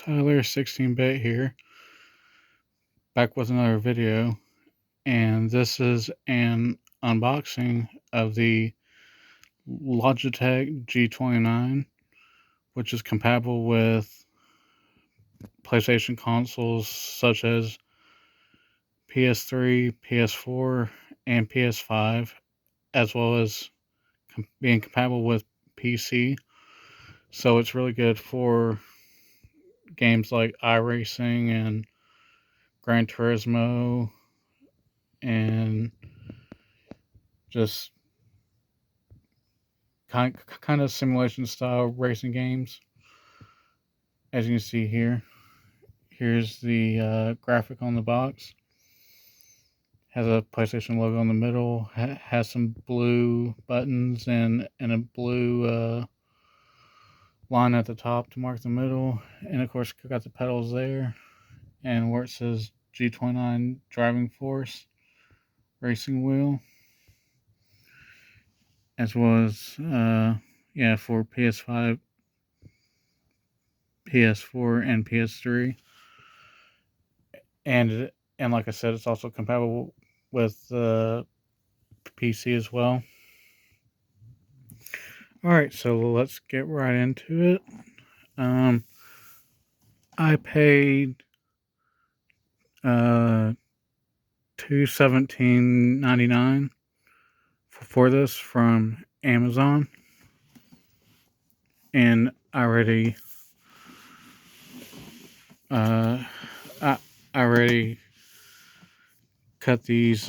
Tyler 16-bit here, back with another video, and this is an unboxing of the Logitech G29, which is compatible with PlayStation consoles such as PS3, PS4, and PS5, as well as being compatible with PC. So it's really good for games like iRacing and Gran Turismo and just kind of simulation style racing games. As you can see here, here's the graphic on the box. Has a PlayStation logo in the middle. Has some blue buttons and a blue line at the top to mark the middle. And of course, got the pedals there. And where it says G29 Driving Force racing wheel, as well as for PS5, PS4, and PS3. And like I said, it's also compatible with PC as well. Alright, so let's get right into it. I paid $217.99 for this from Amazon, and I already cut these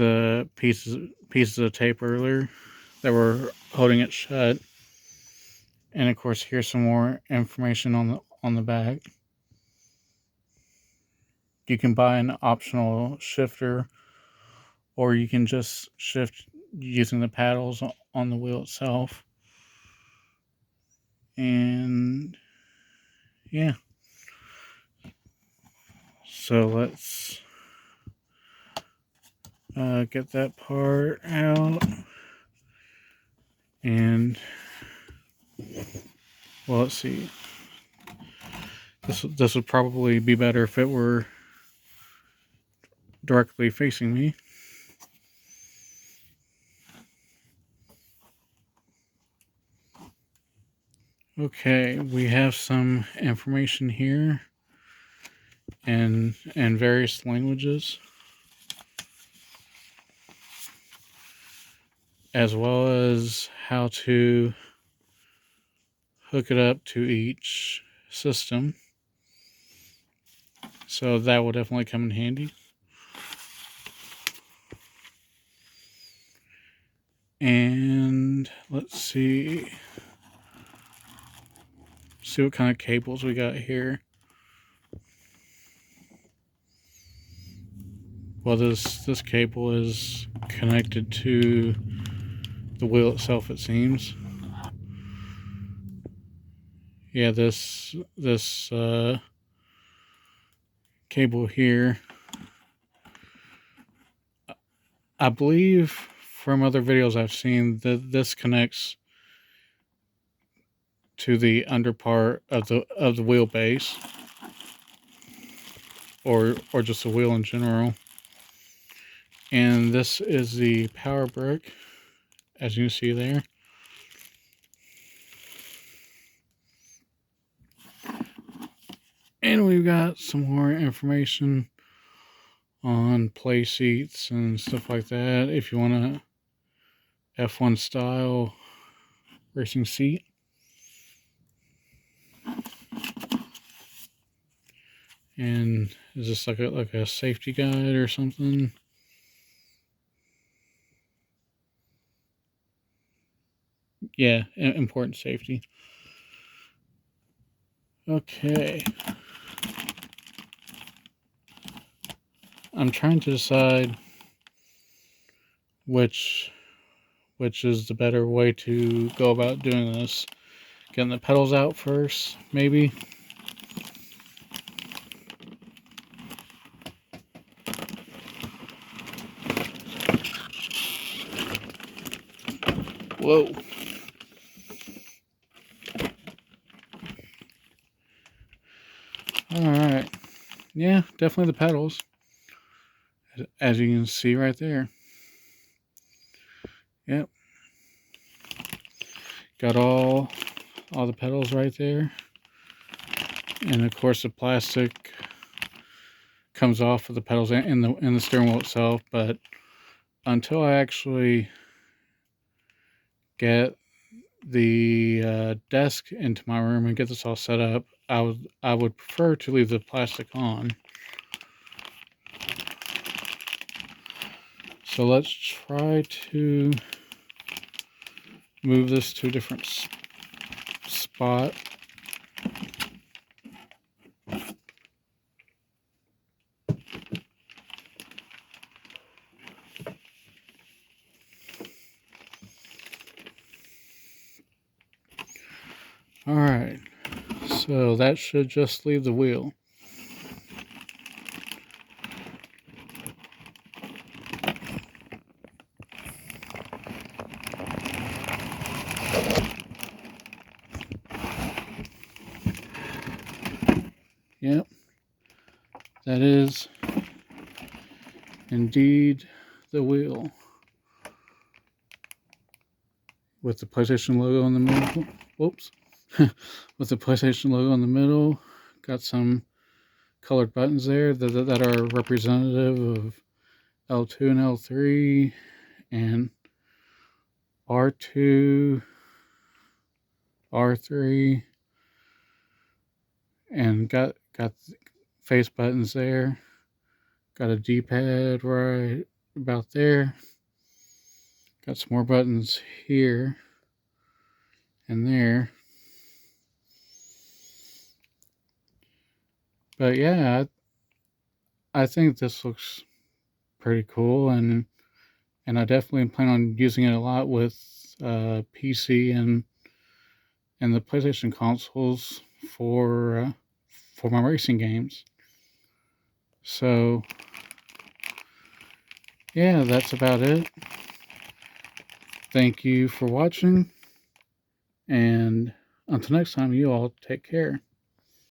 pieces of tape earlier that were holding it shut. And of course, here's some more information on the back. You can buy an optional shifter, or you can just shift using the paddles on the wheel itself. And yeah, so let's get that part out. And well, let's see. This would probably be better if it were directly facing me. Okay, we have some information here in various languages, as well as how to hook it up to each system. So that will definitely come in handy. And let's see what kind of cables we got here. Well, this cable is connected to the wheel itself, it seems. Yeah, this cable here, I believe from other videos I've seen that this connects to the under part of the wheelbase, or just the wheel in general. And this is the power brick, as you see there. And we've got some more information on play seats and stuff like that if you want a F1 style racing seat. And is this like a safety guide or something? Yeah, important safety. Okay. I'm trying to decide which is the better way to go about doing this. Getting the pedals out first, maybe. Whoa. Alright. Yeah, definitely the pedals. As you can see right there. Yep. Got all the pedals right there. And of course the plastic comes off of the pedals in the steering wheel itself, but until I actually get the desk into my room and get this all set up, I would prefer to leave the plastic on. So let's try to move this to a different spot. Alright, so that should just leave the wheel. Yep, that is indeed the wheel. With the PlayStation logo in the middle. Whoops. With the PlayStation logo in the middle. Got some colored buttons there that are representative of L2 and L3 and R2, R3, and got face buttons there. Got a D-pad right about there. Got some more buttons here and there. But yeah, I think this looks pretty cool, and I definitely plan on using it a lot with PC and the PlayStation consoles for my racing games. So yeah, that's about it. Thank you for watching, and until next time, you all take care.